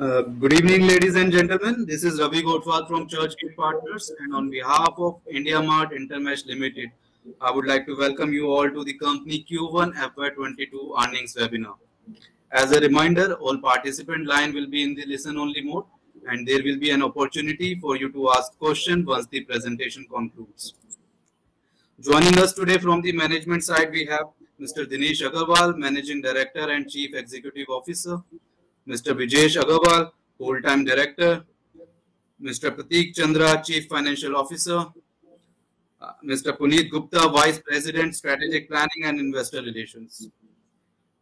Good evening, ladies and gentlemen. This is Ravi Gotwal from Churchgate Partners, and on behalf of India Mart Intermesh Limited, I would like to welcome you all to the company Q1 FY22 earnings webinar. As a reminder, all participant line will be in the listen-only mode, and there will be an opportunity for you to ask questions once the presentation concludes. Joining us today from the management side, we have Mr. Dinesh Agarwal, Managing Director and Chief Executive Officer, Mr. Vijesh Agarwal, Full-Time Director, Mr. Prateek Chandra, Chief Financial Officer, Mr. Puneet Gupta, Vice President, Strategic Planning and Investor Relations.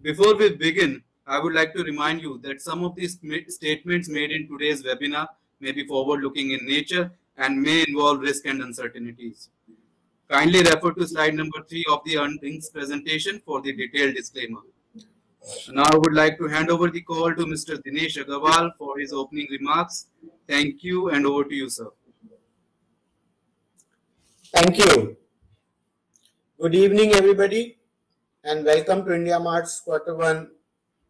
Before we begin, I would like to remind you that some of these statements made in today's webinar may be forward-looking in nature and may involve risk and uncertainties. Kindly refer to slide number 3 of the earnings presentation for the detailed disclaimer. Now I would like to hand over the call to Mr. Dinesh Agarwal for his opening remarks. Thank you, and over to you, sir. Thank you. Good evening, everybody, and welcome to India Mart's Q1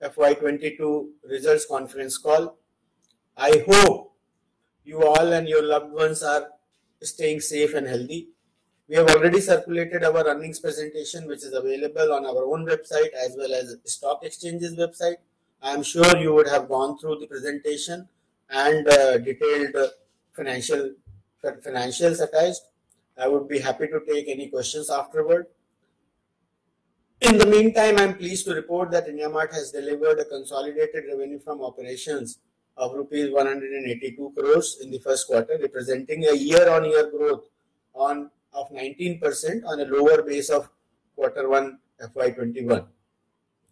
FY22 results conference call. I hope you all and your loved ones are staying safe and healthy. We have already circulated our earnings presentation, which is available on our own website as well as stock exchanges website. I am sure you would have gone through the presentation and detailed financials attached. I would be happy to take any questions afterward. In the meantime, I am pleased to report that India Mart has delivered a consolidated revenue from operations of rupees 182 crores in the first quarter, representing a year-on-year growth of 19% on a lower base of Q1 FY21.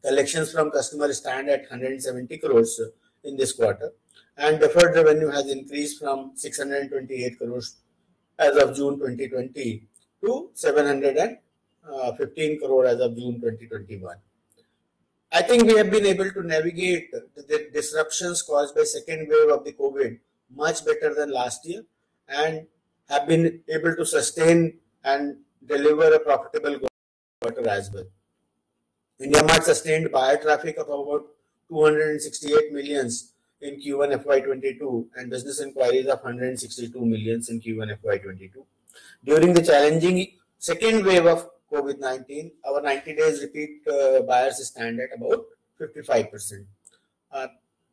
Collections from customers stand at 170 crores in this quarter, and deferred revenue has increased from 628 crores as of June 2020 to 715 crore as of June 2021. I think we have been able to navigate the disruptions caused by second wave of the COVID much better than last year, and have been able to sustain and deliver a profitable quarter as well. India Mart sustained buyer traffic of about 268 millions in Q1 FY22 and business inquiries of 162 millions in Q1 FY22. During the challenging second wave of COVID-19, our 90 days repeat buyers stand at about 55%.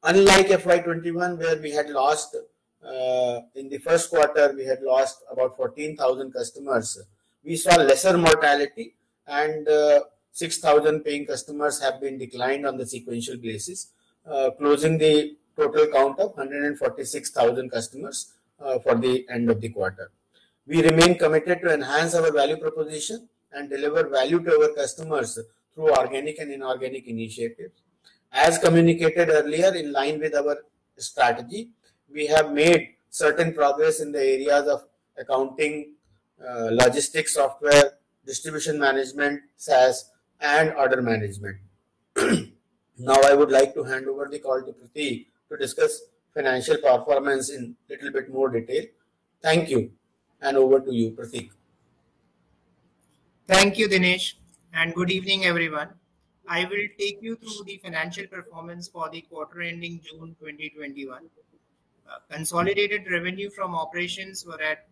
Unlike FY21, where we had lost in the first quarter, we had lost about 14,000 customers. We saw lesser mortality, and 6,000 paying customers have been declined on the sequential basis, closing the total count of 146,000 customers for the end of the quarter. We remain committed to enhance our value proposition and deliver value to our customers through organic and inorganic initiatives. As communicated earlier, in line with our strategy, we have made certain progress in the areas of accounting, logistics software, distribution management, SaaS, and order management. Now I would like to hand over the call to Prateek to discuss financial performance in little bit more detail. Thank you, and over to you, Prateek. Thank you, Dinesh, and good evening, everyone. I will take you through the financial performance for the quarter ending June 2021. Consolidated revenue from operations were at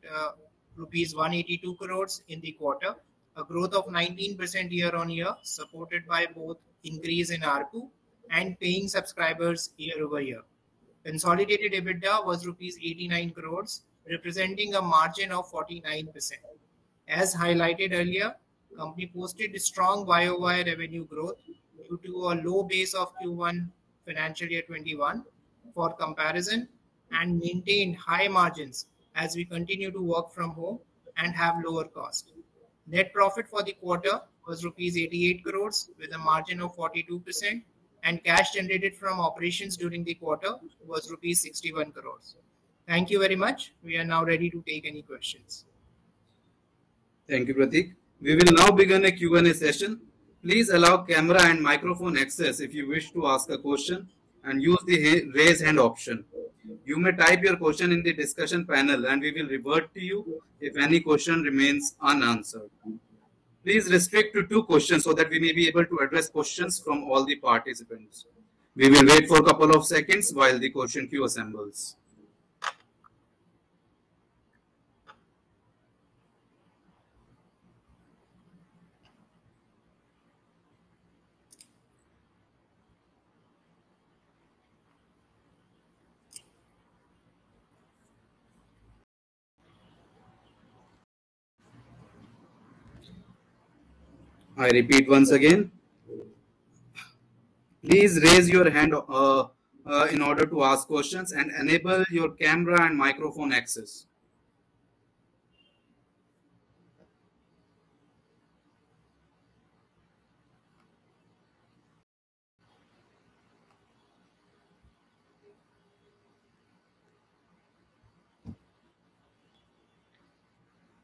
rupees 182 crores in the quarter, a growth of 19% year-on-year, supported by both increase in ARPU and paying subscribers year-over-year. Consolidated EBITDA was rupees 89 crores, representing a margin of 49%. As highlighted earlier, company posted strong YOY revenue growth due to a low base of Q1 financial year 21 for comparison, and maintained high margins as we continue to work from home and have lower cost. Net profit for the quarter was rupees 88 crores with a margin of 42%, and cash generated from operations during the quarter was rupees 61 crores. Thank you very much. We are now ready to take any questions. Thank you, Prateek. We will now begin a Q&A session. Please allow camera and microphone access if you wish to ask a question, and use the raise hand option. You may type your question in the discussion panel, and we will revert to you if any question remains unanswered. Please restrict to 2 questions so that we may be able to address questions from all the participants. We will wait for a couple of seconds while the question queue assembles. I repeat once again, please raise your hand in order to ask questions and enable your camera and microphone access.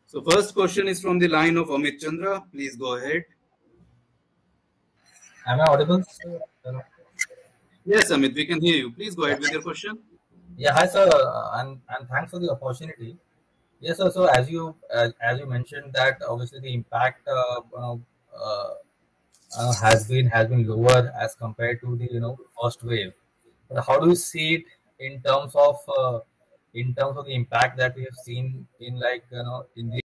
So first question is from the line of Amit Chandra. Please go ahead. Am I audible, sir? Hello. Yes, Amit, we can hear you. Please go ahead with your question. Yeah, hi, sir, and thanks for the opportunity. Yes, sir. So as you mentioned that obviously the impact uh, has been lower as compared to the first wave. But how do you see it in terms of the impact that we have seen in in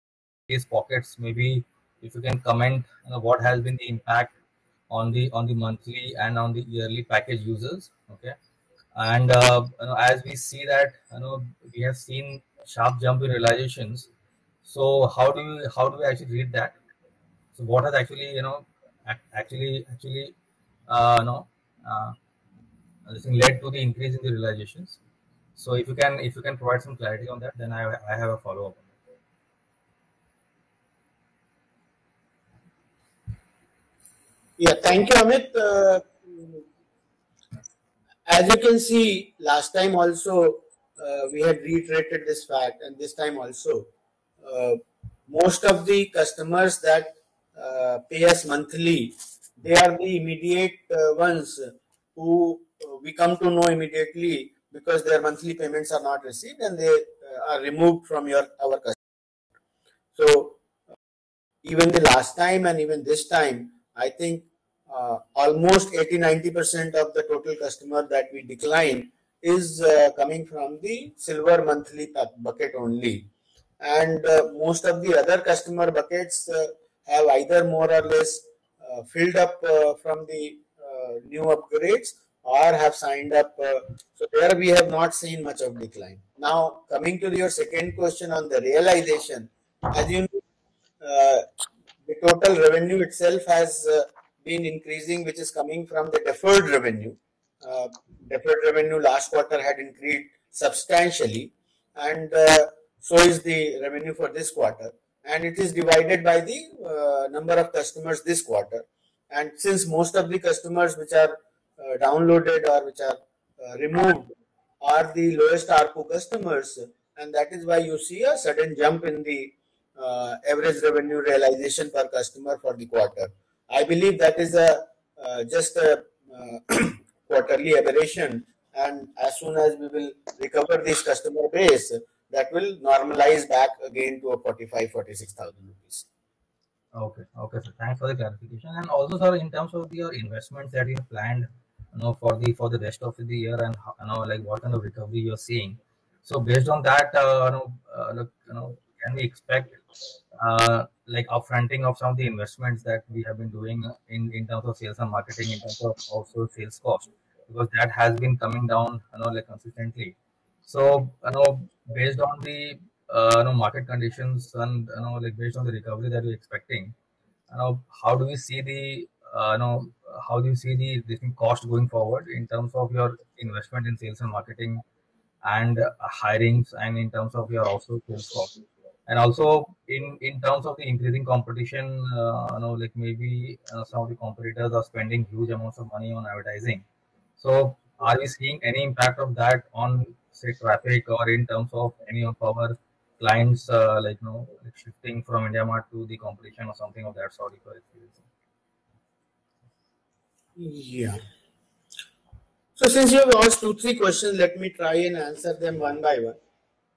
these pockets? Maybe if you can comment what has been the impact on the monthly and on the yearly package users. Okay. And as we see that we have seen sharp jump in realizations. So how do we actually read that? So what has actually actually uh, you know uh, this thing led to the increase in the realizations? So if you can provide some clarity on that, then I have a follow up. Yeah, thank you, Amit. As you can see, last time also we had reiterated this fact, and this time also, uh, most of the customers that pay us monthly, they are the immediate ones who we come to know immediately because their monthly payments are not received and they are removed from our customer. So even the last time and even this time, I think almost 80-90% of the total customer that we decline is coming from the silver monthly bucket only. And most of the other customer buckets have either more or less filled up from the new upgrades or have signed up. So there we have not seen much of decline. Now, coming to your second question on the realization, as you know, the total revenue itself has been increasing, which is coming from the deferred revenue. Uh, Deferred revenue last quarter had increased substantially, and so is the revenue for this quarter. And it is divided by the number of customers this quarter. And since most of the customers which are downloaded or which are removed are the lowest ARPU customers, and that is why you see a sudden jump in the average revenue realization per customer for the quarter. I believe that is a just a quarterly aberration, and as soon as we will recover this customer base, that will normalize back again to a 45,000-46,000 rupees. Okay, okay, so thanks for the clarification. And also, sir, in terms of your investments that you have planned, for the rest of the year, and like what kind of recovery you're seeing. So based on that, can we expect like upfronting of some of the investments that we have been doing in terms of sales and marketing, in terms of also sales cost, because that has been coming down, like consistently. So, based on the market conditions, and like based on the recovery that we're expecting, how do we see the how do you see the thing cost going forward in terms of your investment in sales and marketing and hirings, and in terms of your also sales cost, and also in terms of the increasing competition, like maybe some of the competitors are spending huge amounts of money on advertising. So are we seeing any impact of that on, say, traffic, or in terms of any of our clients, like shifting from India Mart to the competition or something of that sort, if you're experiencing? Yeah. So since you have asked two, three questions, let me try and answer them one by one.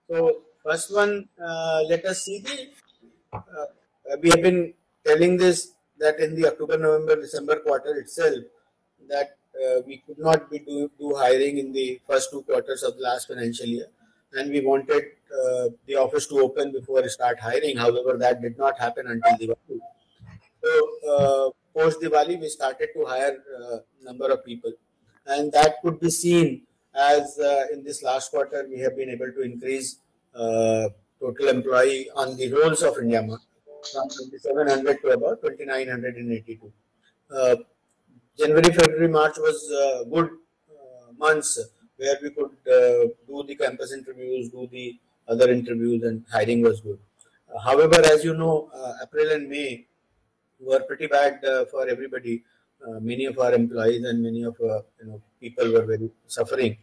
So first one, let us see the. We have been telling this that in the October, November, December quarter itself, that we could not do hiring in the first 2 quarters of the last financial year, and we wanted the office to open before we start hiring. However, that did not happen until Diwali. So post Diwali, we started to hire number of people, and that could be seen as in this last quarter we have been able to increase total employee on the rolls of IndiaMart from 2,700 to about 2,982. Uh, January, February, March was good months where we could do the campus interviews, do the other interviews, and hiring was good. However, as you know, April and May were pretty bad for everybody. Many of our employees and many of people were very suffering.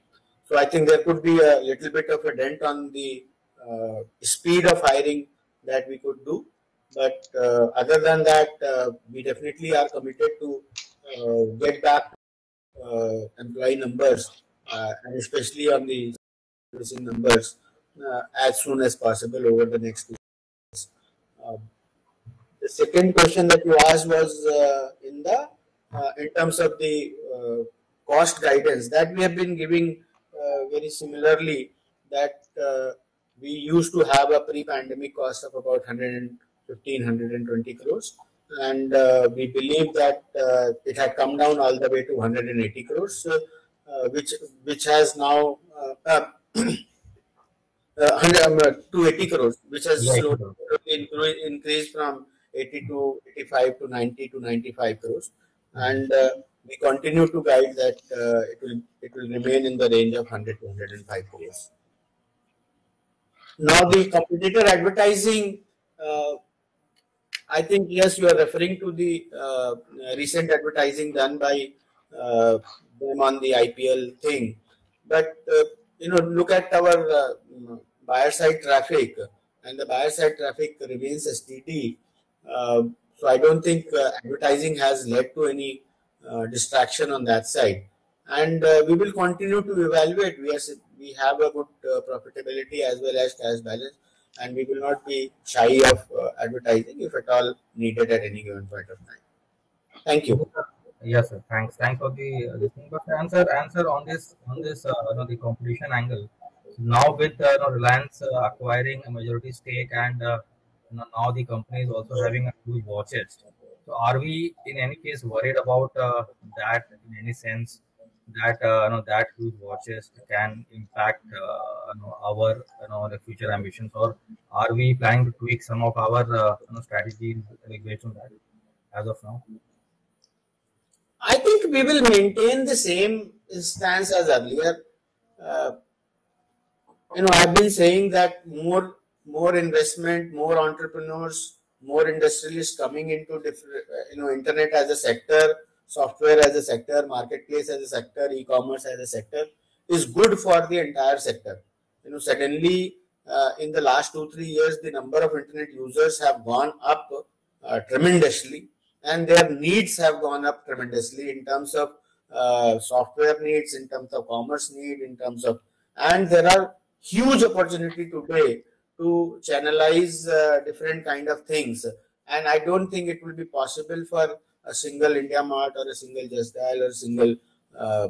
So I think there could be a little bit of a dent on the speed of hiring that we could do. But other than that, we definitely are committed to get back employee numbers and especially on the servicing numbers as soon as possible over the next 2 years. The second question that you asked was in terms of the cost guidance that we have been giving very similarly, that we used to have a pre-pandemic cost of about 115 crores, and we believe that it had come down all the way to 180 crores, which has now 280 crores, which has Yeah, slowly increased from 80 to 85 to 90 to 95 crores, and we continue to guide that it will remain in the range of 100 to 105 crores. Now the competitor advertising, uh, I think yes, you are referring to the recent advertising done by uh, them on the IPL thing, but look at our buyer side traffic, and the buyer side traffic remains steady. Uh, so I don't think advertising has led to any distraction on that side, and we will continue to evaluate. We have a good profitability as well as cash balance, and we will not be shy of advertising if at all needed at any given point of time. Thank you. yes, sir. Thanks for the this thing. But answer on this the competition angle. So now with Reliance acquiring a majority stake and now the company is also having a huge war chest. So are we in any case worried about that in any sense that that huge war chest can impact our the future ambitions, or are we planning to tweak some of our strategies like based on that as of now? I think we will maintain the same stance as earlier. Uh, I've been saying that more investment, more entrepreneurs, more industrialists coming into different, internet as a sector, software as a sector, marketplace as a sector, e-commerce as a sector is good for the entire sector. Suddenly in the last 2 3 years, the number of internet users have gone up tremendously, and their needs have gone up tremendously in terms of software needs, in terms of commerce need, in terms of, and there are huge opportunity today to channelize different kind of things, and I don't think it will be possible for a single India Mart or a single Just Dial or a single uh,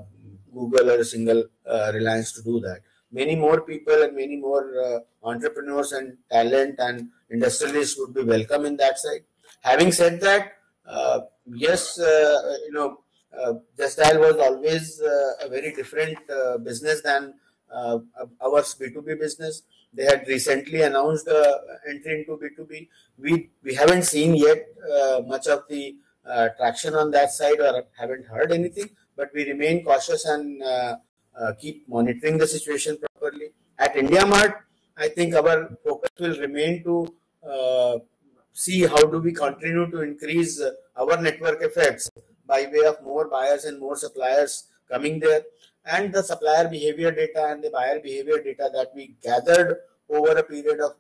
Google or a single Reliance to do that. Many more people and many more entrepreneurs and talent and industrialists would be welcome in that side. Having said that, yes, Just Dial was always a very different business than our B2B business. They had recently announced entry into B2B. We haven't seen yet much of the traction on that side, or haven't heard anything, but we remain cautious and keep monitoring the situation properly. At IndiaMart, I think our focus will remain to see how do we continue to increase our network effects by way of more buyers and more suppliers coming there, and the supplier behavior data and the buyer behavior data that we gathered over a period of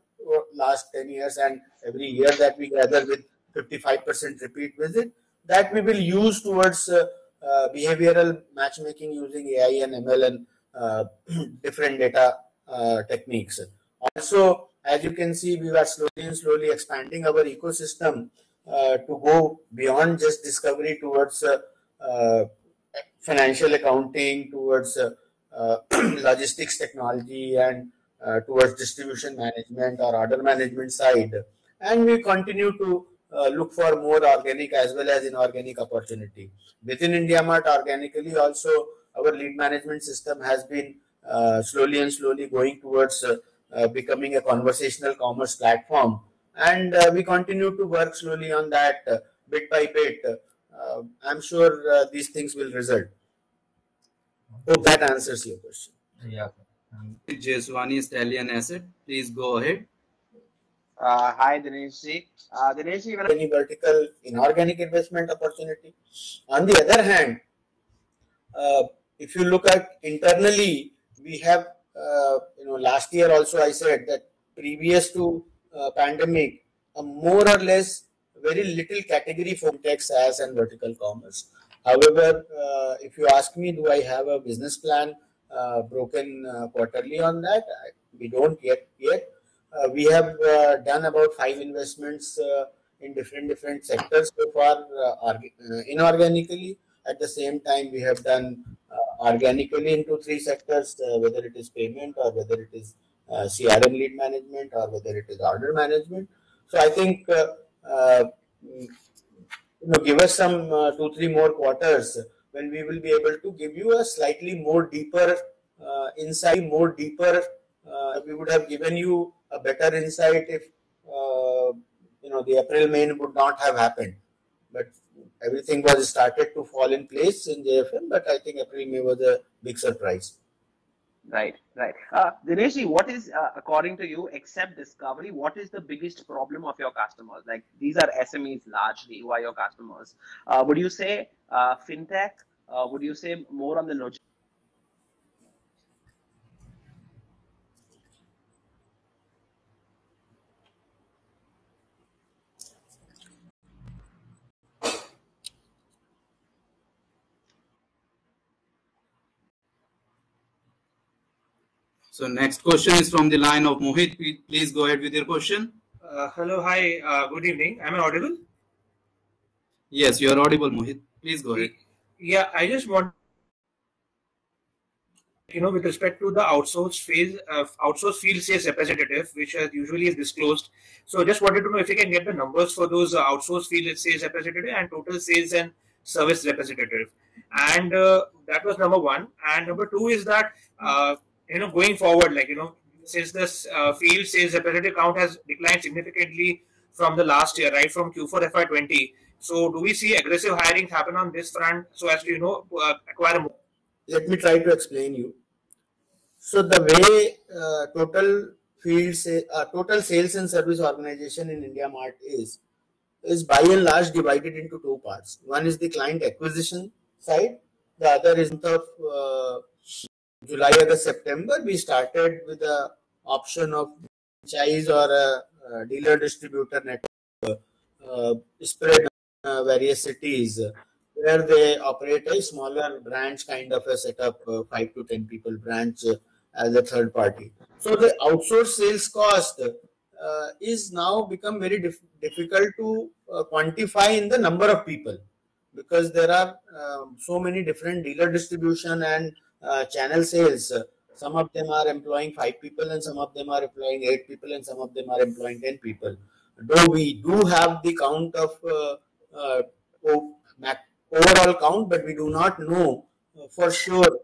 last 10 years, and every year that we gather with 55% repeat visit, that we will use towards behavioral matchmaking using AI and ML and different data techniques. Also, as you can see, we are slowly expanding our ecosystem to go beyond just discovery towards financial accounting, towards logistics technology, and towards distribution management or order management side. And we continue to look for more organic as well as inorganic opportunity. Within IndiaMart organically also, our lead management system has been slowly and slowly going towards becoming a conversational commerce platform. And we continue to work slowly on that bit by bit. I'm sure these things will result. Hope that answers your question. Yeah. Um, Jeswani Stallion Asset. Please go ahead. Hi, Dinesh ji. Dinesh ji, Any vertical inorganic investment opportunity. On the other hand, if you look at internally, we have, last year also I said that previous to pandemic, a more or less very little category for tech, SaaS, and vertical commerce. However, if you ask me, do I have a business plan broken quarterly on that? We don't yet. We have done about 5 investments in different sectors so far, inorganically. At the same time, we have done organically into 3 sectors, whether it is payment or whether it is CRM lead management or whether it is order management. So I think give us some 2-3 more quarters when we will be able to give you a slightly more deeper insight. We would have given you a better insight if the April May would not have happened. But everything was started to fall in place in JFM. But I think April May was a big surprise. right. Dinesh ji, what is, according to you, except discovery, what is the biggest problem of your customers? Like, these are SMEs largely who are your customers. Would you say fintech? Would you say more on the logistics? So next question is from the line of Mohit. Please go ahead with your question. Hello, hi, good evening. Am I audible? Yes, you are audible, Mohit. Please go ahead. Yeah, I just want, with respect to the outsourced field sales representative, which usually is disclosed. So just wanted to know if you can get the numbers for those outsourced field sales representative and total sales and service representative. And that was number one. And number two is that, going forward, since this field sales representative count has declined significantly from the last year, right, from Q4 FY20. So do we see aggressive hiring happen on this front so as to, acquire more? Let me try to explain you. So the way total sales and service organization in IndiaMart is by and large divided into 2 parts. One is the client acquisition side. The other is of July, August, September. We started with the option of franchise or a dealer distributor network spread various cities where they operate a smaller branch kind of a setup, 5 to 10 people branch as a third party. So the outsourced sales cost is now become very difficult to quantify in the number of people, because there are so many different dealer distribution and channel sales. Some of them are employing 5 people and some of them are employing 8 people and some of them are employing 10 people. Though we do have the count of overall count, but we do not know for sure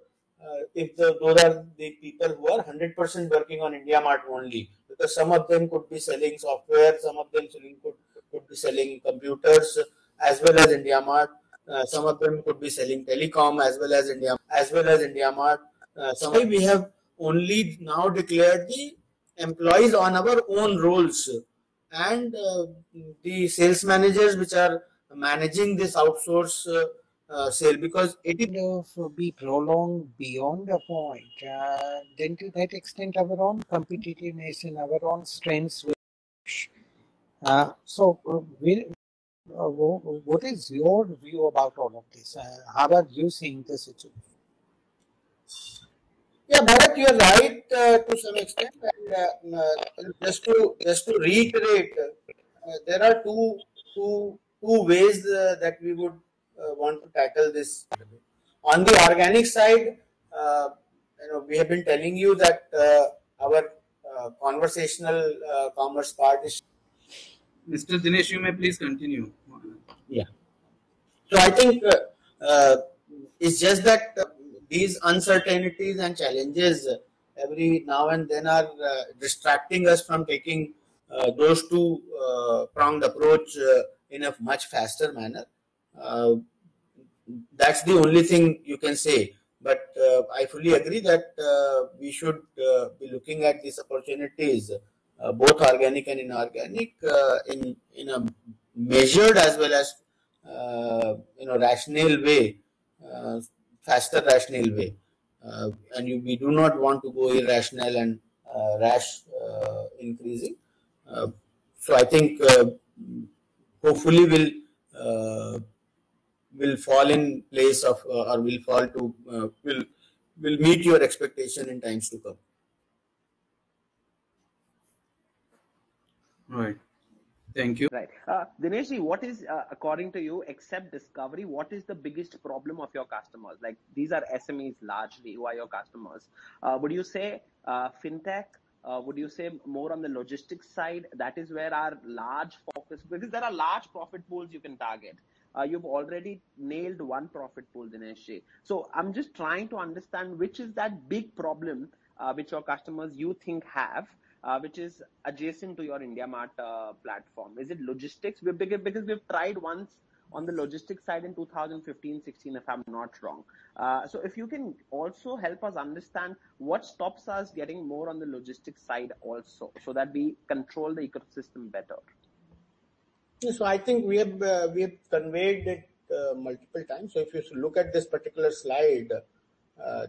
if those are the people who are 100% working on IndiaMart only, because some of them could be selling software, some of them could be selling computers as well as IndiaMart, some of them could be selling telecom as well as IndiaMart. We have only now declared the employees on our own roles, and the sales managers which are managing this outsource sale, because it is of be prolonged beyond a point, then to that extent our own competitiveness and our own strengths will. What is your view about all of this? How are you seeing the situation? Yeah, Bharat, you are right to some extent. And just to reiterate, there are two ways that we would want to tackle this. On the organic side, we have been telling you that our conversational commerce part is. Mr. Dinesh, you may please continue. Yeah. So I think it's just that these uncertainties and challenges every now and then are distracting us from taking those two pronged approach in a much faster manner. Uh, that's the only thing you can say. But I fully agree that we should be looking at these opportunities, both organic and inorganic, in a measured as well as rational way, faster rational way, we do not want to go irrational and rash increasing. So I think hopefully will fall in place of or will fall to will meet your expectation in times to come. Right. Thank you. Right. Dinesh, what is, according to you, except discovery, what is the biggest problem of your customers? Like these are SMEs largely who are your customers. Would you say fintech? Would you say more on the logistics side? That is where our large focus, because there are large profit pools you can target. You've already nailed one profit pool, Dinesh. So I'm just trying to understand which is that big problem which your customers you think have, which is adjacent to your IndiaMart platform. Is it logistics? Because we've tried once on the logistics side in 2015-16, if I'm not wrong. So if you can also help us understand what stops us getting more on the logistics side also, so that we control the ecosystem better. So I think we have conveyed it multiple times. So if you look at this particular slide,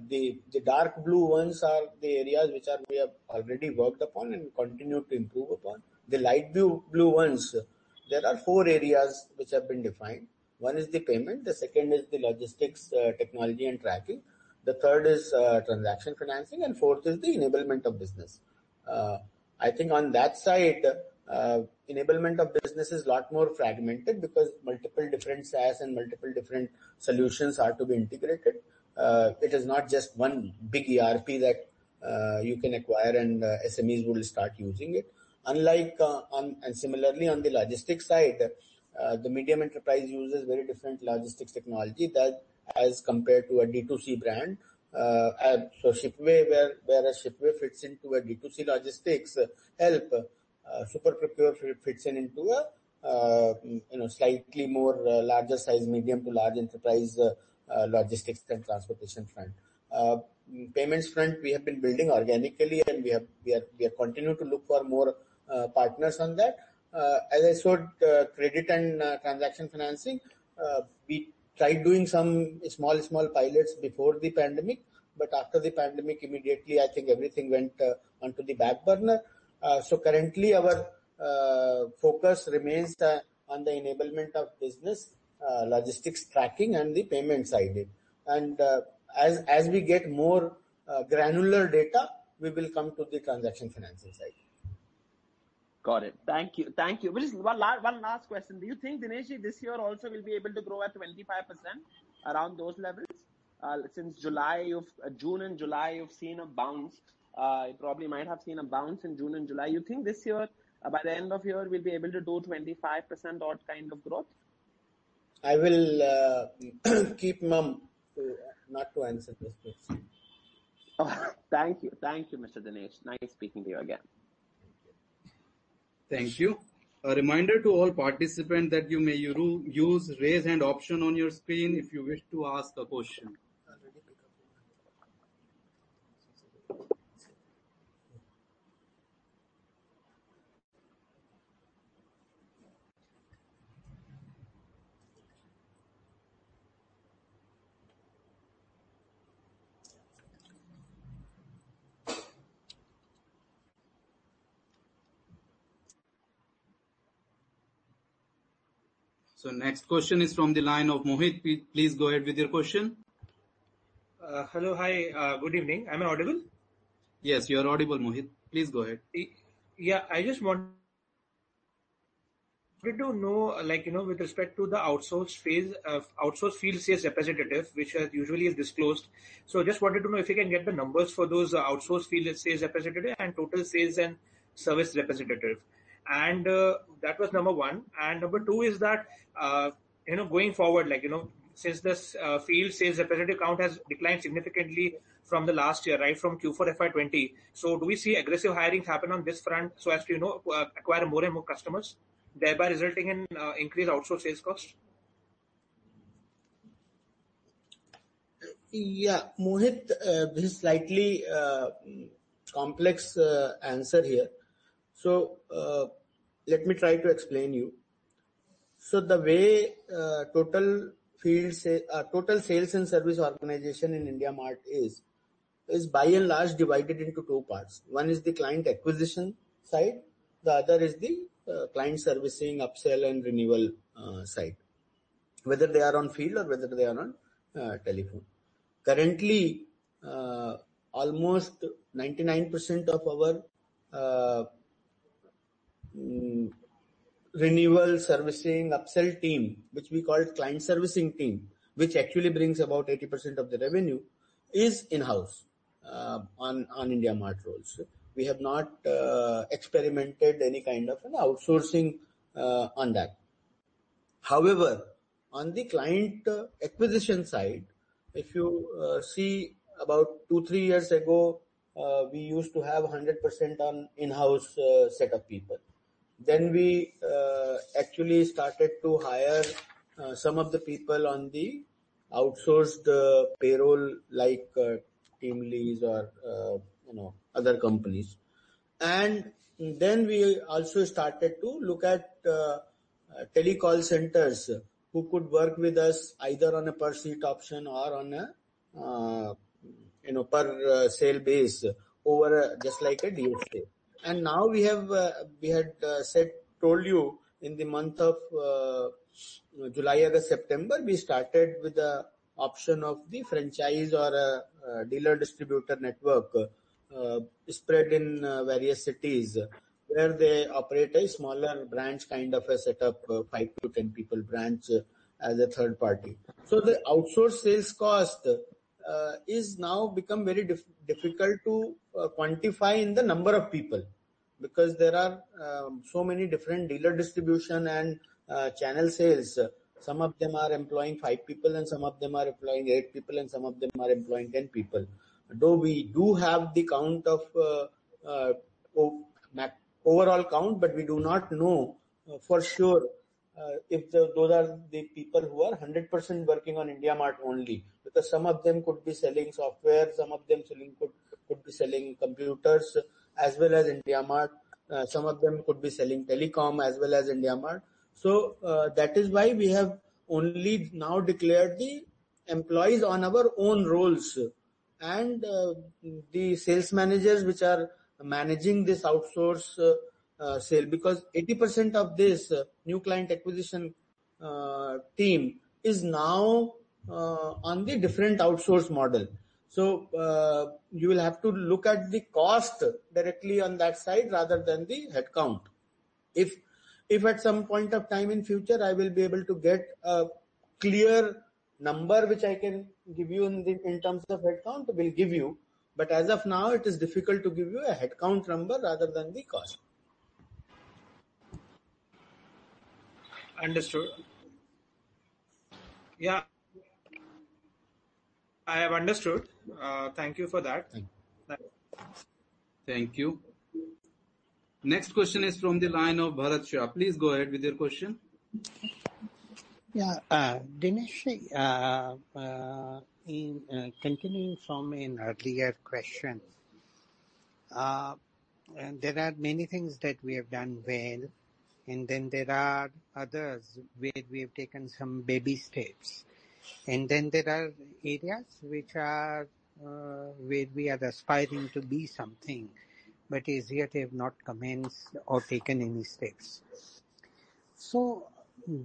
the dark blue ones are the areas which we have already worked upon and continue to improve upon. The light blue ones, there are 4 areas which have been defined. One is the payment, the second is the logistics, technology and tracking, the third is transaction financing, and fourth is the enablement of business. I think on that side, enablement of business is a lot more fragmented because multiple different SaaS and multiple different solutions are to be integrated. It is not just one big ERP that you can acquire and SMEs will start using it. Unlike and similarly on the logistics side, the medium enterprise uses very different logistics technology that as compared to a D2C brand. So Shipway, whereas Shipway fits into a D2C logistics help, Super Procure fits into a slightly more larger size, medium to large enterprise logistics and transportation front. Payments front, we have been building organically, and we are continuing to look for more partners on that. As I showed, credit and transaction financing, we tried doing some small pilots before the pandemic, but after the pandemic, immediately I think everything went onto the back burner. So currently, our focus remains on the enablement of business, logistics tracking, and the payment side. And as we get more granular data, we will come to the transaction financing side. Got it. Thank you. But just one last question. Do you think, Dinesh, this year also will be able to grow at 25% around those levels? Since June and July, you've seen a bounce. You probably might have seen a bounce in June and July. You think this year, by the end of year, we'll be able to do 25% odd kind of growth? I will keep mum not to answer this question. Oh, thank you, Mr. Dinesh. Nice speaking to you again. Thank you. A reminder to all participants that you may use raise hand option on your screen if you wish to ask a question. So next question is from the line of Mohit. Please go ahead with your question. Hello, hi, good evening. Am I audible? Yes, you are audible, Mohit. Please go ahead. Yeah, I just want wanted to know, with respect to the outsourced phase, outsourced field sales representative, which usually is disclosed. So just wanted to know if you can get the numbers for those outsourced field sales representative and total sales and service representative. And that was number one. And number two is that, going forward, since this field sales representative count has declined significantly from the last year, right, from Q4 FY20. So do we see aggressive hirings happen on this front so as to, acquire more and more customers, thereby resulting in increased outsourced sales cost? Yeah, Mohit, this is slightly complex answer here. So let me try to explain you. So the way total sales and service organization in India Mart is by and large divided into two parts. One is the client acquisition side, the other is the client servicing, upsell and renewal side, whether they are on field or whether they are on telephone. Currently, almost 99% of our renewal, servicing, upsell team, which we call client servicing team, which actually brings about 80% of the revenue, is in-house on India Mart roles. We have not experimented any kind of an outsourcing on that. However, on the client acquisition side, if you see about 2-3 years ago, we used to have 100% on in-house set of people. Then we actually started to hire some of the people on the outsourced payroll, like Teamlease or other companies. And then we also started to look at telecall centers who could work with us either on a per seat option or on a per sale base over just like a DSA. And now we had told you in the month of July, August, September, we started with the option of the franchise or a dealer distributor network spread in various cities, where they operate a smaller branch kind of a setup, 5 to 10 people branch as a third party. So the outsourced sales cost is now become very difficult to quantify in the number of people, because there are so many different dealer distribution and channel sales. Some of them are employing 5 people and some of them are employing 8 people and some of them are employing 10 people. Though we do have the count of overall count, but we do not know for sure if those are the people who are 100% working on India Mart only, because some of them could be selling software, some of them could be selling computers as well as India Mart, some of them could be selling telecom as well as India Mart. So that is why we have only now declared the employees on our own roles, and the sales managers which are managing this outsource sale, because 80% of this new client acquisition team is now on the different outsource model. So you will have to look at the cost directly on that side rather than the headcount. If at some point of time in future I will be able to get a clear number which I can give you in terms of headcount, will give you. But as of now, it is difficult to give you a headcount number rather than the cost. Understood. Yeah, I have understood. Thank you for that. Thank you. Next question is from the line of Bharat Shah. Please go ahead with your question. Yeah, Dinesh, in continuing from an earlier question, and there are many things that we have done well, and then there are others where we have taken some baby steps, and then there are areas which are where we are aspiring to be something, but as yet have not commenced or taken any steps. So,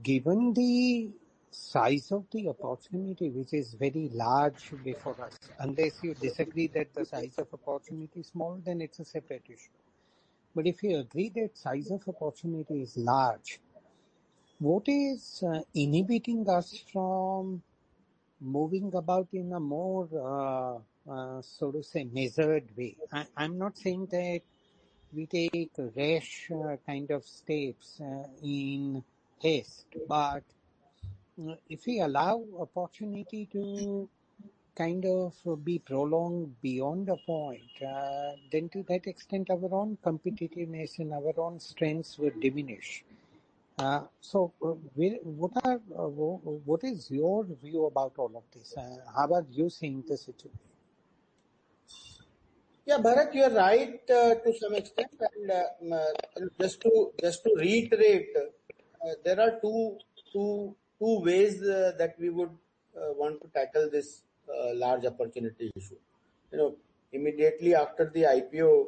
given the size of the opportunity, which is very large before us, unless you disagree that the size of opportunity is small, then it's a separate issue. But if you agree that size of opportunity is large, What is inhibiting us from moving about in a more, so to say, measured way? I'm not saying that we take rash kind of steps in haste, but if we allow opportunity to kind of be prolonged beyond a point, then to that extent our own competitiveness and our own strengths will diminish. What is your view about all of this? How are you seeing the situation? Yeah, Bharat, you're right to some extent, and just to reiterate, there are two ways that we would want to tackle this large opportunity issue. You know, immediately after the IPO,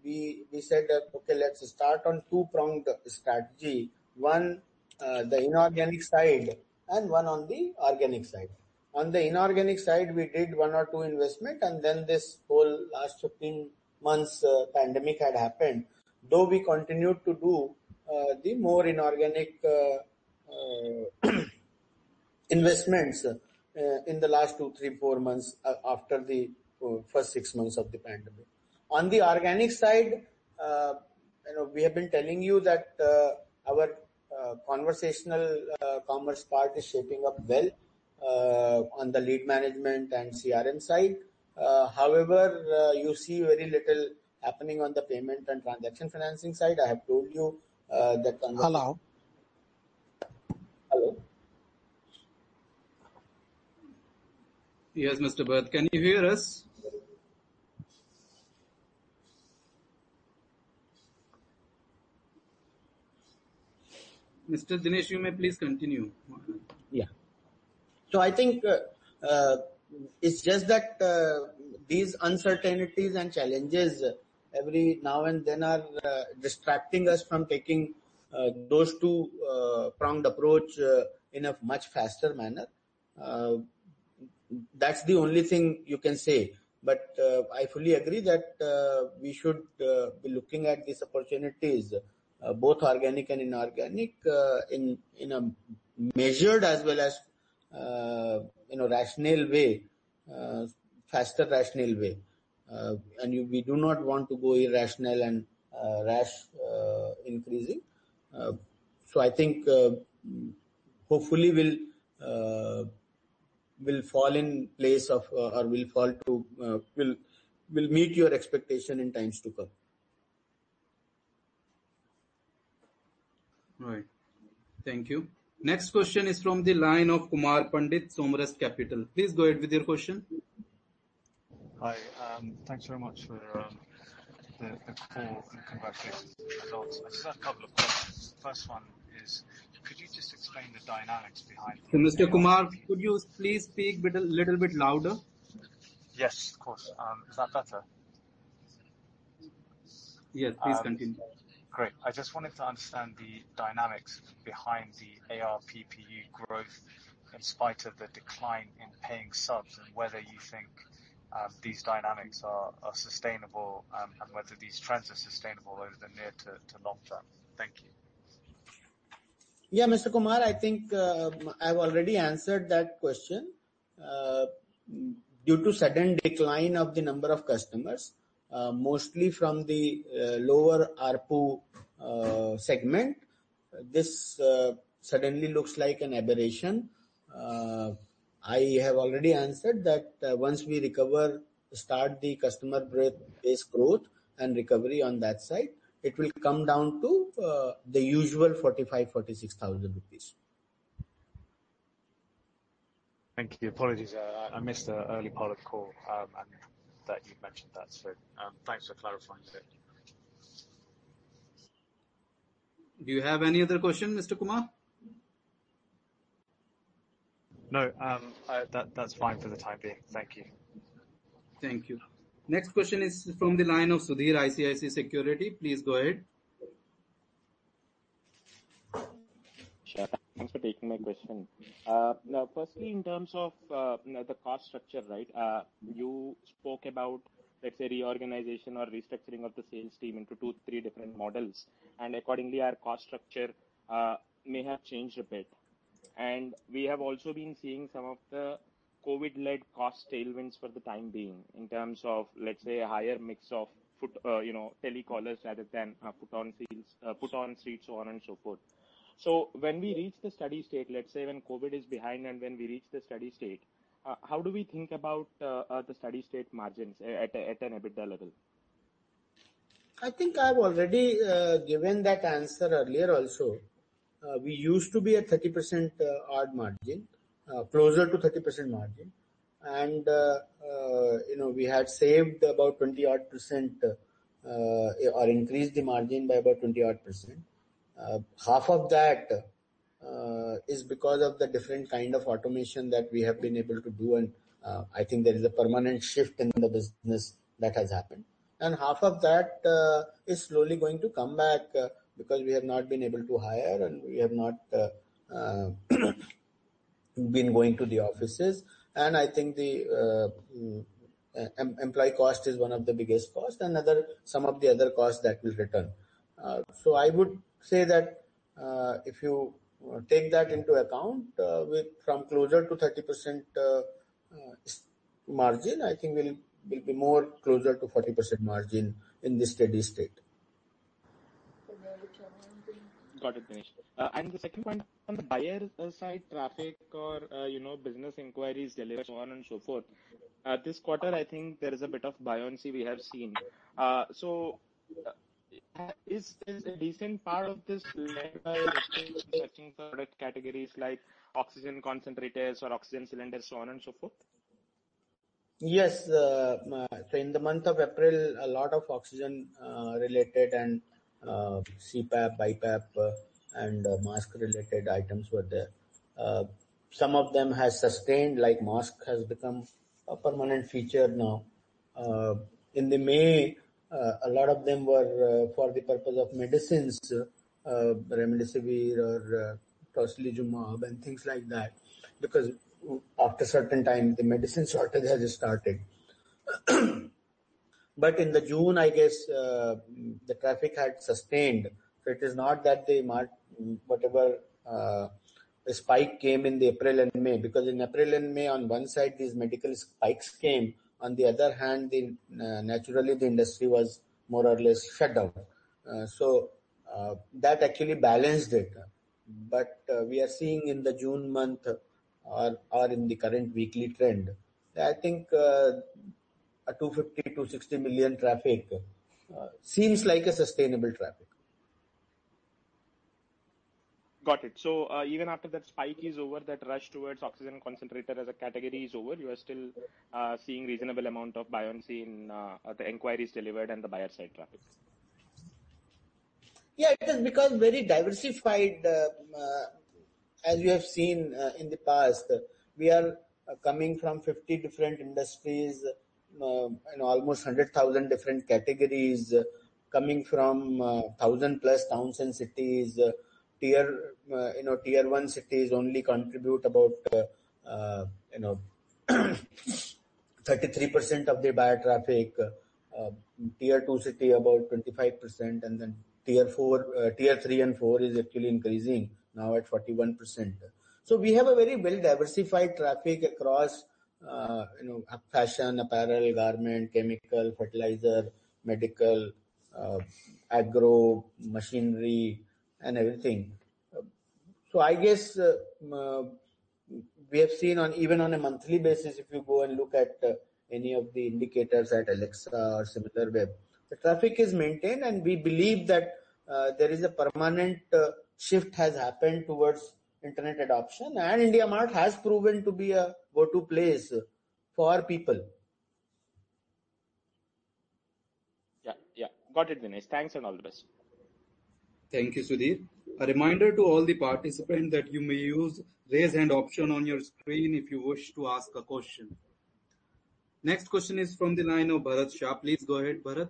we said that okay, let's start on two-pronged strategy. One, the inorganic side, and one on the organic side. On the inorganic side, we did one or two investment, and then this whole last 15 months pandemic had happened. Though we continued to do the more inorganic investments in the last 2, 3, 4 months after the first 6 months of the pandemic. On the organic side, we have been telling you that our conversational commerce part is shaping up well on the lead management and CRM side. However, you see very little happening on the payment and transaction financing side. I have told you that conversation. Hello. Hello. Yes, Mr. Bharat, can you hear us? Mr. Dinesh, you may please continue. Yeah. So I think it's just that these uncertainties and challenges every now and then are distracting us from taking those two pronged approach in a much faster manner. That's the only thing you can say. But I fully agree that we should be looking at these opportunities, both organic and inorganic, in a measured as well as rational way, faster rational way. We do not want to go irrational and rash increasing. So I think hopefully will fall in place of or will fall to will meet your expectation in times to come. Right. Thank you. Next question is from the line of Kumar Pandit, Somrest Capital. Please go ahead with your question. Hi, thanks very much for the call and congratulations on the results. I just have a couple of questions. The first one is, could you just explain the dynamics behind So, Mr. Kumar, ARPP? could you please speak a little bit louder? Yes, of course. Is that better? Yes, please continue. Great. I just wanted to understand the dynamics behind the ARPPU growth in spite of the decline in paying subs, and whether you think these dynamics are sustainable, and whether these trends are sustainable over the near to long term. Thank you. Yeah, Mr. Kumar, I think I've already answered that question. Due to sudden decline of the number of customers, mostly from the lower ARPU segment, this suddenly looks like an aberration. I have already answered that once we start the customer base growth and recovery on that side, it will come down to the usual 45,000-46,000 rupees. Thank you. Apologies, I missed the early part of the call, and that you mentioned that. So thanks for clarifying that. Do you have any other question, Mr. Kumar? No, that's fine for the time being. Thank you. Thank you. Next question is from the line of Sudhir, ICICI Security. Please go ahead. Sure. Thanks for taking my question. Now, firstly, in terms of the cost structure, right? You spoke about, let's say, reorganization or restructuring of the sales team into 2-3 different models, and accordingly, our cost structure may have changed a bit. And we have also been seeing some of the COVID-led cost tailwinds for the time being in terms of, let's say, a higher mix of telecallers rather than put on seats, so on and so forth. So when we reach the steady state, let's say when COVID is behind and when we reach the steady state, how do we think about the steady state margins at an EBITDA level? I think I've already given that answer earlier also. We used to be at 30% odd margin, closer to 30% margin. And, we had saved about 20 odd percent or increased the margin by about 20 odd percent. Half of that is because of the different kind of automation that we have been able to do. And I think there is a permanent shift in the business that has happened. And half of that is slowly going to come back because we have not been able to hire and we have not been going to the offices. And I think the employee cost is one of the biggest costs, and some of the other costs that will return. So I would say that if you take that into account, from closer to 30% margin, I think will be more closer to 40% margin in this steady state. Got it, Dinesh. And the second point on the buyer side, traffic or business inquiries delivered, so on and so forth. This quarter, I think there is a bit of buoyancy we have seen. Is a decent part of this led by, let's say, searching for product categories like oxygen concentrators or oxygen cylinders, so on and so forth? Yes. So in the month of April, a lot of oxygen related and CPAP, BiPAP, and mask related items were there. Some of them has sustained, like mask has become a permanent feature now. In the May, a lot of them were for the purpose of medicines, remdesivir or tocilizumab and things like that, because after certain time the medicine shortage has started. But in the June, I guess the traffic had sustained. So it is not that whatever spike came in the April and May, because in April and May on one side these medical spikes came, on the other hand naturally the industry was more or less shut down. So that actually balanced it. But we are seeing in the June month or in the current weekly trend, I think a 250 to 60 million traffic seems like a sustainable traffic. Got it. So even after that spike is over, that rush towards oxygen concentrator as a category is over, you are still seeing reasonable amount of buoyancy in the inquiries delivered and the buyer side traffic. Yeah, it has become very diversified. As you have seen in the past, we are coming from 50 different industries, almost 100,000 different categories, coming from 1,000 plus towns and cities. Tier 1 cities only contribute about 33% of the buyer traffic. Tier 2 city about 25%, and then tier 3 and 4 is actually increasing now at 41%. So we have a very well diversified traffic across fashion, apparel, garment, chemical, fertilizer, medical, agro, machinery, and everything. So I guess we have seen even on a monthly basis, if you go and look at any of the indicators at Alexa or SimilarWeb, the traffic is maintained, and we believe that there is a permanent shift has happened towards internet adoption, and IndiaMart has proven to be a go-to place for people. Yeah. Got it, Dinesh. Thanks and all the best. Thank you, Sudhir. A reminder to all the participants that you may use raise hand option on your screen if you wish to ask a question. Next question is from the line of Bharat Shah. Please go ahead, Bharat.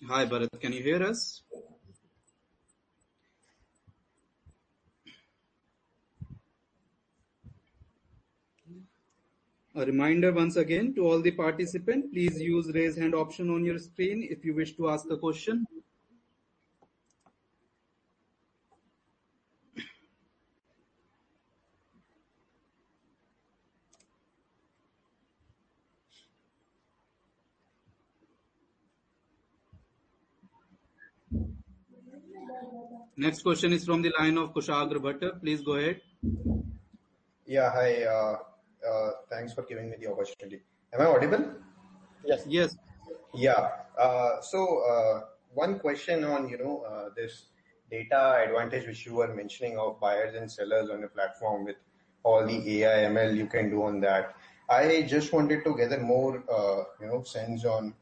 Hi, Bharat. Can you hear us? A reminder once again to all the participants, please use raise hand option on your screen if you wish to ask a question. Next question is from the line of Kushagra Bhatta. Please go ahead. Yeah, hi. Thanks for giving me the opportunity. Am I audible? Yes. Yes. Yeah. So one question on this data advantage which you were mentioning of buyers and sellers on the platform with all the AI ML you can do on that. I just wanted to gather more sense on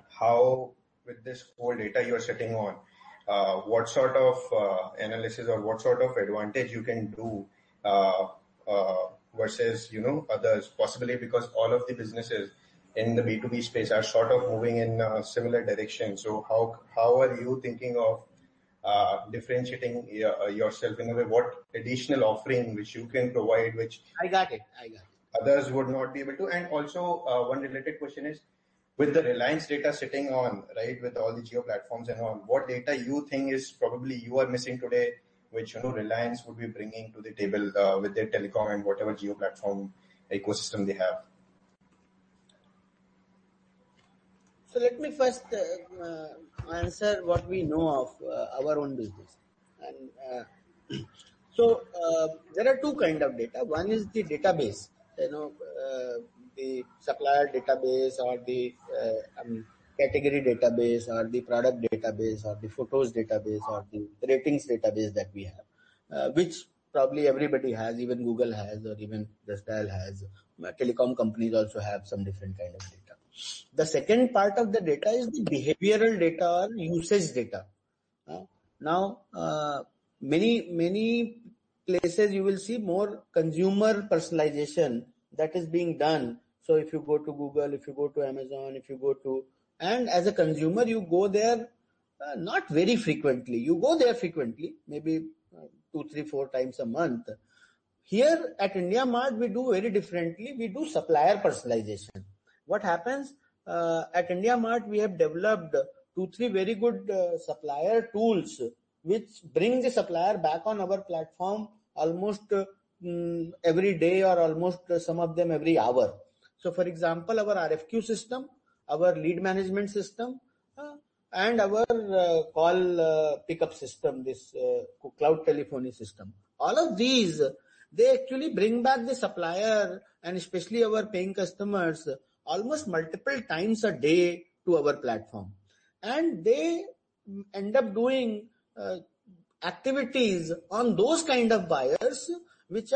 how with this whole data you are sitting on, what sort of analysis or what sort of advantage you can do versus others, possibly because all of the businesses in the B2B space are sort of moving in a similar direction. So how are you thinking of differentiating yourself in a way? What additional offering which you can provide, which I got it. others would not be able to? And also one related question is, with the Reliance data sitting on, right, with all the geo platforms and on, what data you think is probably you are missing today, which Reliance would be bringing to the table with their telecom and whatever geo platform ecosystem they have? So let me first answer what we know of our own business. And so there are two kind of data. One is the database, the supplier database or the category database or the product database or the photos database or the ratings database that we have, which probably everybody has, even Google has, or even Just Dial has. Telecom companies also have some different kind of data. The second part of the data is the behavioral data or usage data. Now, many places you will see more consumer personalization that is being done. So if you go to Google, if you go to Amazon, if you go to, and as a consumer, you go there not very frequently. You go there frequently, maybe 2, 3, 4 times a month. Here at India Mart, we do very differently. We do supplier personalization. What happens at India Mart, we have developed 2, 3 very good supplier tools which bring the supplier back on our platform almost every day or almost some of them every hour. So for example, our RFQ system, our lead management system, and our call pickup system, this cloud telephony system. All of these, they actually bring back the supplier and especially our paying customers almost multiple times a day to our platform. And they end up doing activities on those kind of buyers which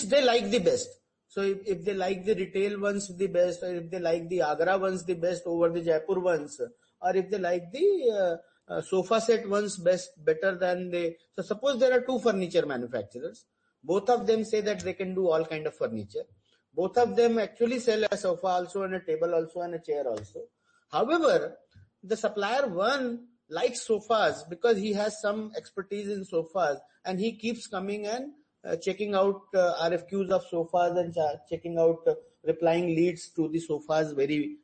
they like the best. So if they like the retail ones the best, or if they like the Agra ones the best over the Jaipur ones, or if they like the sofa set ones better than so suppose there are 2 furniture manufacturers. Both of them say that they can do all kind of furniture. Both of them actually sell a sofa also and a table also and a chair also. However, the supplier one likes sofas because he has some expertise in sofas and he keeps coming and checking out RFQs of sofas and checking out replying leads to the sofas very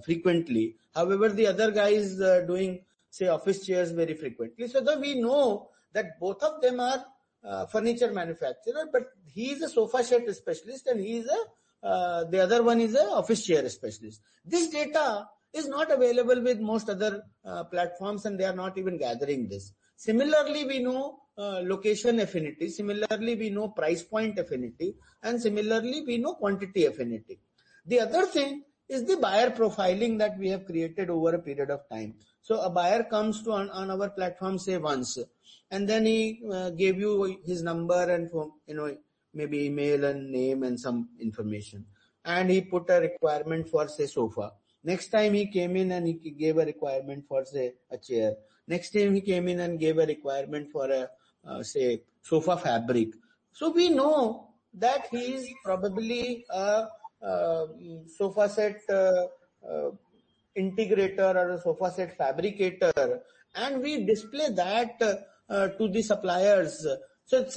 frequently. However, the other guy is doing say office chairs very frequently. So that we know that both of them are furniture manufacturer, but he is a sofa set specialist and he is the other one is a office chair specialist. This data is not available with most other platforms and they are not even gathering this. Similarly, we know location affinity, similarly we know price point affinity, and similarly we know quantity affinity. The other thing is the buyer profiling that we have created over a period of time. So a buyer comes to on our platform say once, and then he gave you his number and maybe email and name and some information, and he put a requirement for say sofa. Next time he came in and he gave a requirement for say a chair. Next time he came in and gave a requirement for a say sofa fabric. So we know that he is probably a sofa set integrator or a sofa set fabricator, and we display that to the suppliers. So it's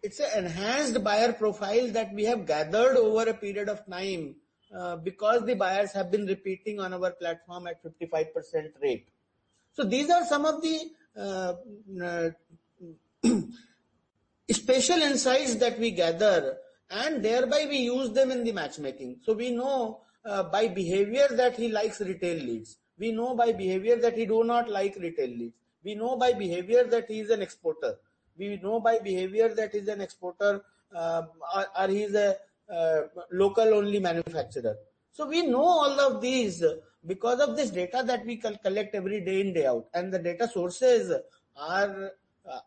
it's an enhanced buyer profile that we have gathered over a period of time because the buyers have been repeating on our platform at 55% rate. So these are some of the special insights that we gather, and thereby we use them in the matchmaking. So we know by behavior that he likes retail leads. We know by behavior that he do not like retail leads. We know by behavior that he is an exporter. We know by behavior that he is an exporter or he is a local only manufacturer. So we know all of these because of this data that we collect every day in, day out. And the data sources are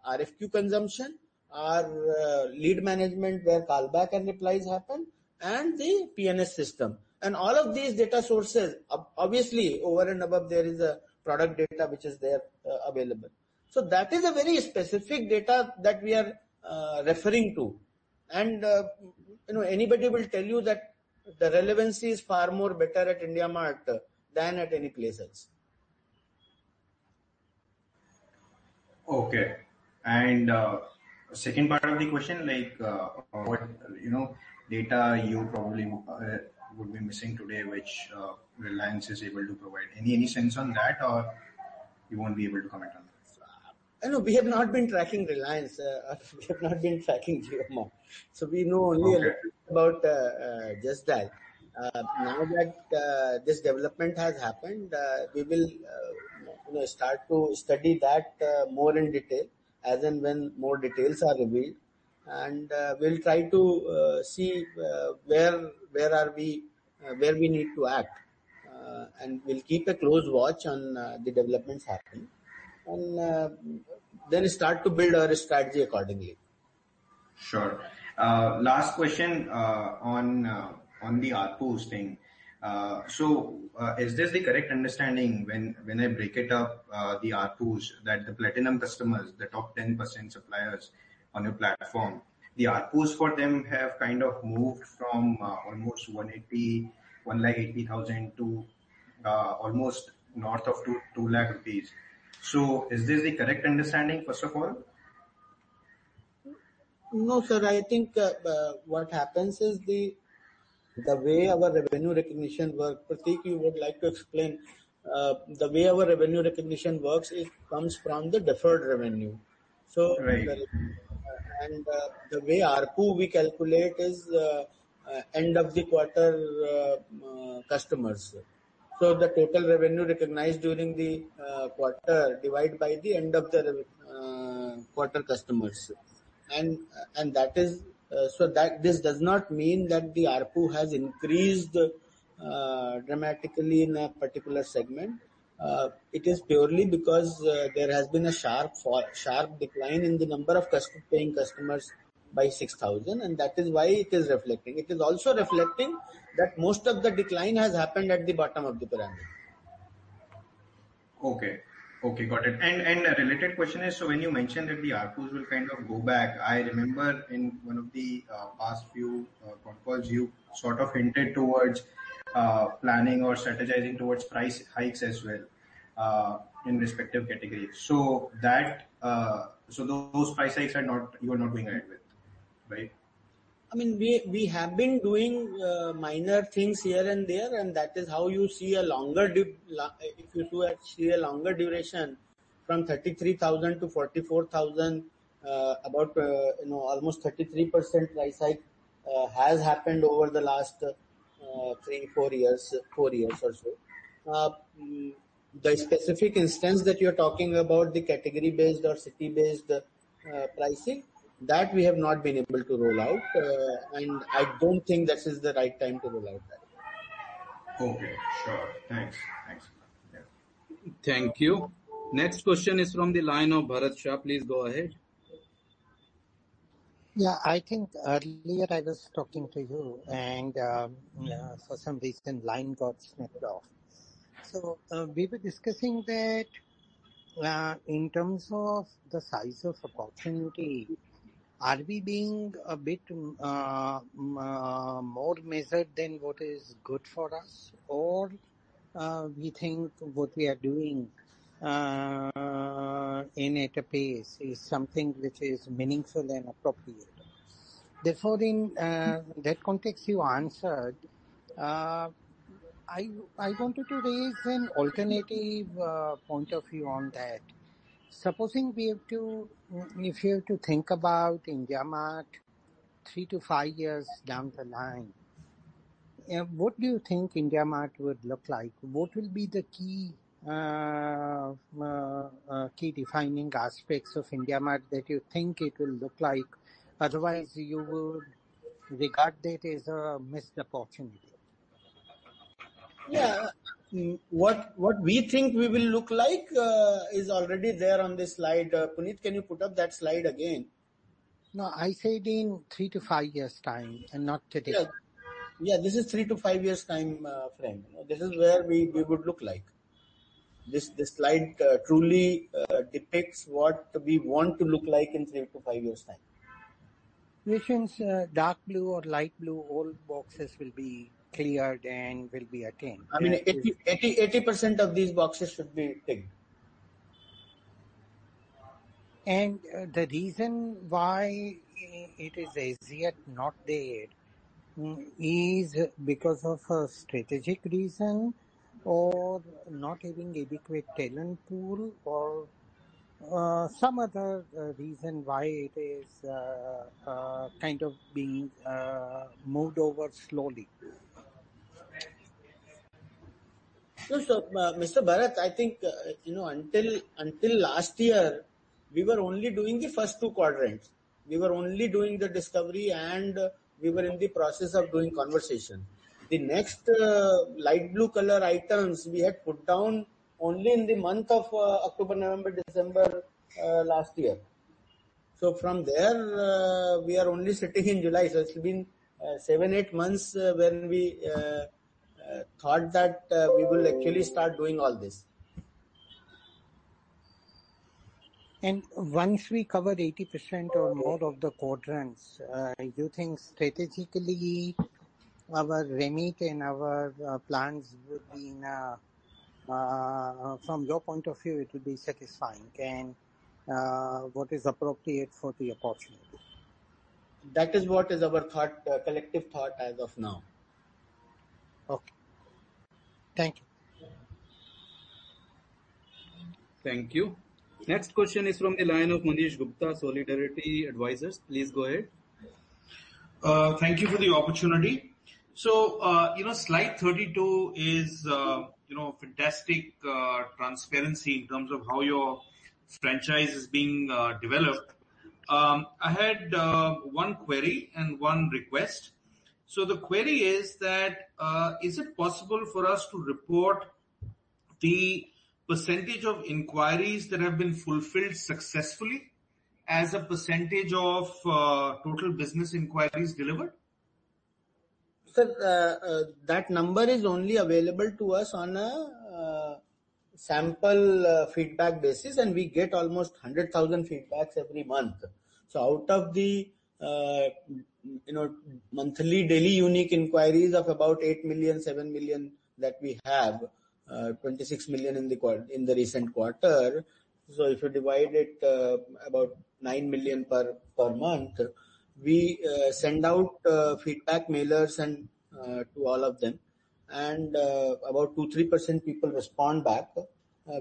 RFQ consumption, our lead management where callback and replies happen, and the PNS system. And all of these data sources, obviously over and above there is a product data which is there available. So that is a very specific data that we are referring to. And anybody will tell you that the relevancy is far more better at IndiaMart than at any place else. Okay. And second part of the question, like what data you probably would be missing today, which Reliance is able to provide. Any sense on that, or you won't be able to comment on that? We have not been tracking Reliance. We have not been tracking JioMart. So we know only a little about just that. Now that this development has happened, we will start to study that more in detail as and when more details are revealed, and we'll try to see where we need to act, and we'll keep a close watch on the developments happening, and then start to build our strategy accordingly. Sure. Last question on the ARPUs thing. Is this the correct understanding when I break it up, the ARPUs, that the platinum customers, the top 10% suppliers on your platform, the ARPUs for them have kind of moved from almost 180,000 to almost north of 2 lakh rupees. So is this the correct understanding, first of all? No, sir. I think what happens is the way our revenue recognition works. Prateek, you would like to explain the way our revenue recognition works. It comes from the deferred revenue. So, right. The way ARPU we calculate is end of the quarter customers. So the total revenue recognized during the quarter divided by the end of the quarter customers, and that is so that this does not mean that the ARPU has increased dramatically in a particular segment. It is purely because there has been a sharp decline in the number of paying customers by 6,000, and that is why it is reflecting. It is also reflecting that most of the decline has happened at the bottom of the pyramid. Okay, got it. And a related question is, so when you mentioned that the ARPUs will kind of go back, I remember in one of the past few calls, you sort of hinted towards planning or strategizing towards price hikes as well in respective categories. So that those price hikes you are not going ahead with, right? I mean, we have been doing minor things here and there, and that is how you see a longer if you see a longer duration from 33,000 to 44,000, about almost 33% price hike has happened over the last 4 years or so. The specific instance that you're talking about, the category based or city based pricing, that we have not been able to roll out, and I don't think this is the right time to roll out that. Okay, sure. Thanks. Yeah. Thank you. Next question is from the line of Bharat Shah. Please go ahead. Yeah, I think earlier I was talking to you, and for some reason line got snapped off. So we were discussing that in terms of the size of opportunity, are we being a bit more measured than what is good for us, or we think what we are doing in at a pace is something which is meaningful and appropriate? Therefore, in that context you answered, uh, I wanted to raise an alternative point of view on that. Supposing we have to, if you have to think about India Mart 3 to 5 years down the line, what do you think India Mart would look like? What will be the key key defining aspects of India Mart that you think it will look like? Otherwise, you would regard that as a missed opportunity. Yeah, what we think we will look like is already there on this slide. Puneet, can you put up that slide again? No, I said in 3 to 5 years' time and not today. Yeah, this is 3 to 5 years time frame. This is where we would look like. This slide truly depicts what we want to look like in 3 to 5 years time. Which means dark blue or light blue, all boxes will be cleared and will be attained. I mean, 80% of these boxes should be ticked. And the reason why it is as yet not there is because of a strategic reason, or not having adequate talent pool, or some other reason why it is kind of being moved over slowly. So, Mr. Bharat, I think until last year, we were only doing the first two quadrants. We were only doing the discovery, and we were in the process of doing conversation. The next light blue color items we had put down only in the month of October, November, December last year. So from there, we are only sitting in July. So it's been 7-8 months when we thought that we will actually start doing all this. And once we cover 80% or more of the quadrants, you think strategically our remit and our plans would be in from your point of view, it will be satisfying and what is appropriate for the opportunity? That is what is our thought, collective thought as of now. Okay. Thank you. Thank you. Next question is from the line of Manish Gupta, Solidarity Advisors. Please go ahead. Thank you for the opportunity. So, slide 32 is, fantastic transparency in terms of how your franchise is being developed. I had one query and one request. So the query is that, is it possible for us to report the percentage of inquiries that have been fulfilled successfully as a percentage of total business inquiries delivered? Sir, that number is only available to us on a sample feedback basis, and we get almost 100,000 feedbacks every month. So out of the monthly daily unique inquiries of about 8 million, 7 million that we have, 26 million in the recent quarter. So if you divide it about 9 million per month, we send out feedback mailers and to all of them, and about 2-3% people respond back,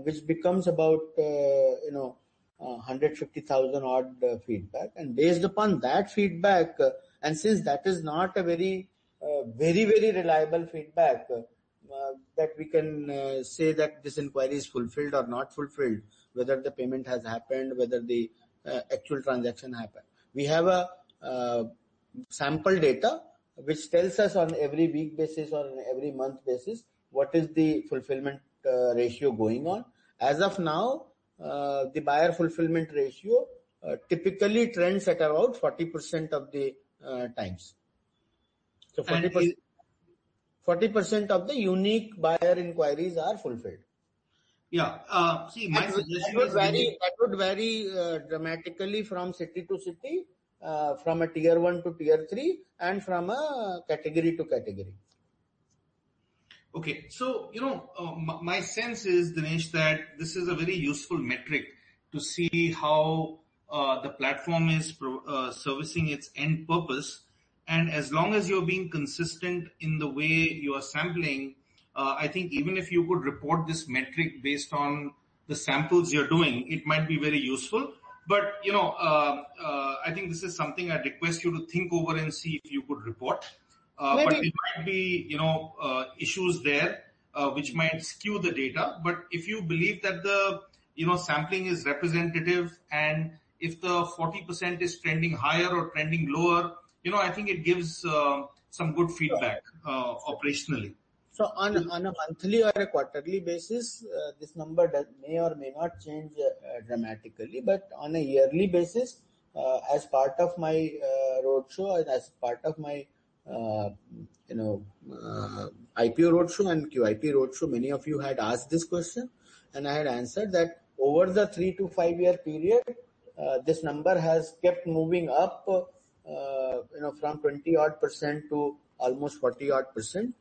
which becomes about 150,000 odd feedback. And based upon that feedback, and since that is not a very very reliable feedback, that we can say that this inquiry is fulfilled or not fulfilled, whether the payment has happened, whether the actual transaction happened. We have a sample data which tells us on every week basis or on every month basis what is the fulfillment ratio going on. As of now, the buyer fulfillment ratio typically trends at about 40% of the times. So 40% of the unique buyer inquiries are fulfilled. Yeah. See, my suggestion that would vary dramatically from city to city, from a tier 1 to tier 3, and from a category to category. Okay, so my sense is, Dinesh, that this is a very useful metric to see how the platform is servicing its end purpose. And as long as you're being consistent in the way you are sampling, I think even if you could report this metric based on the samples you're doing, it might be very useful. But, I think this is something I'd request you to think over and see if you could report. But there might be, issues there which might skew the data. But if you believe that the, sampling is representative, and if the 40% is trending higher or trending lower, I think it gives some good feedback operationally. So on a monthly or a quarterly basis, this number may or may not change dramatically. But on a yearly basis, as part of my roadshow and as part of my IPO roadshow and QIP roadshow, many of you had asked this question, and I had answered that over the 3 to 5 year period, this number has kept moving up, from 20 odd percent to almost 40 odd percent.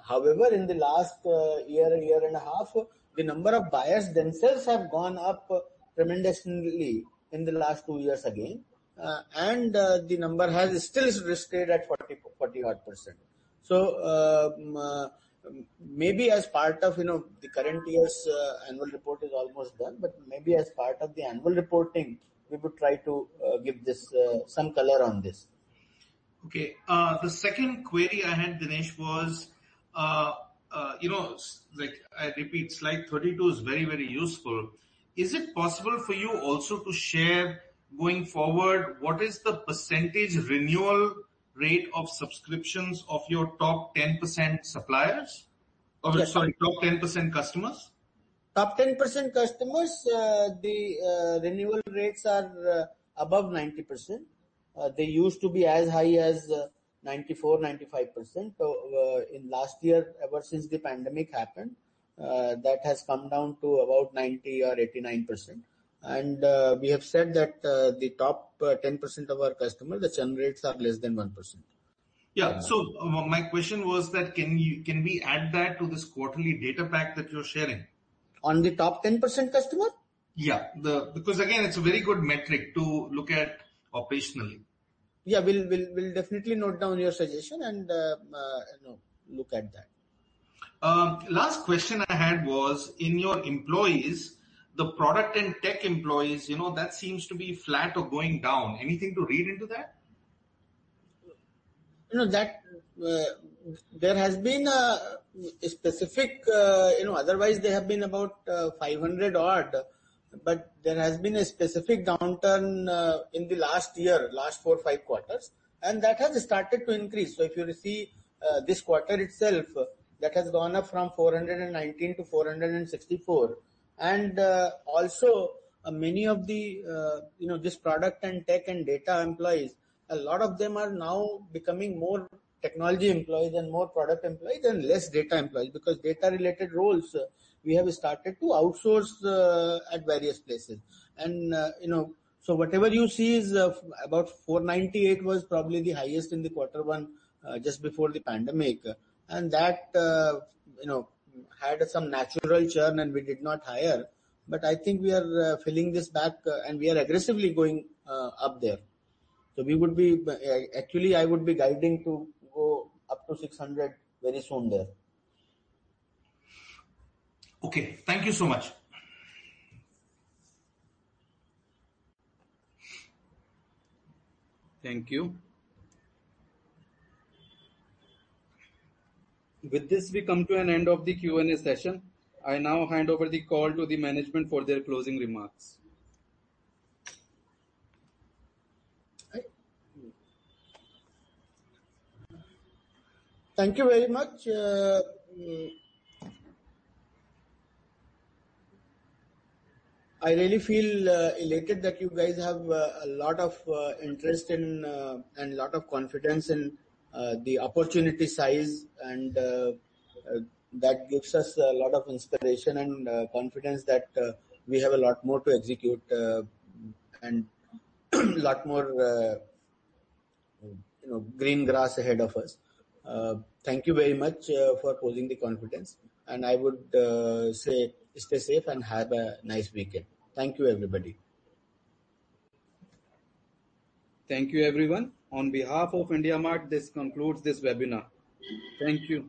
However, in the last year and a half, the number of buyers themselves have gone up tremendously in the last 2 years again. And the number has still stayed at 40 odd percent. So maybe as part of, the current year's annual report is almost done, but maybe as part of the annual reporting, we would try to give this some color on this. Okay. The second query I had, Dinesh, was, like I repeat, slide 32 is very, very useful. Is it possible for you also to share going forward what is the percentage renewal rate of subscriptions of your top 10% suppliers? Yes. Sorry, top 10% customers? Top 10% customers, the renewal rates are above 90%. They used to be as high as 94, 95%. So in last year, ever since the pandemic happened, that has come down to about 90 or 89%. And we have said that the top 10% of our customers, the churn rates are less than 1%. Yeah. So my question was that can we add that to this quarterly data pack that you're sharing? On the top 10% customer? Yeah, because again, it's a very good metric to look at operationally. Yeah, we'll definitely note down your suggestion and look at that. Last question I had was, in your employees, the product and tech employees, that seems to be flat or going down. Anything to read into that? That there has been a specific, otherwise they have been about 500 odd, but there has been a specific downturn in the last 4 or 5 quarters, and that has started to increase. So if you see this quarter itself, that has gone up from 419 to 464. And also many of the, this product and tech and data employees, a lot of them are now becoming more technology employees and more product employees and less data employees, because data related roles we have started to outsource at various places. And, so whatever you see is about 498 was probably the highest in the quarter one just before the pandemic. And that, had some natural churn and we did not hire. But I think we are filling this back and we are aggressively going up there. So we would be, actually I would be guiding to go up to 600 very soon there. Okay, thank you so much. Thank you. With this, we come to an end of the Q&A session. I now hand over the call to the management for their closing remarks. Thank you very much. I really feel elated that you guys have a lot of interest in and a lot of confidence in the opportunity size, and that gives us a lot of inspiration and confidence that we have a lot more to execute and a lot more green grass ahead of us. Thank you very much for posing the confidence, and I would say stay safe and have a nice weekend. Thank you, everybody. Thank you, everyone. On behalf of IndiaMart, this concludes this webinar. Thank you.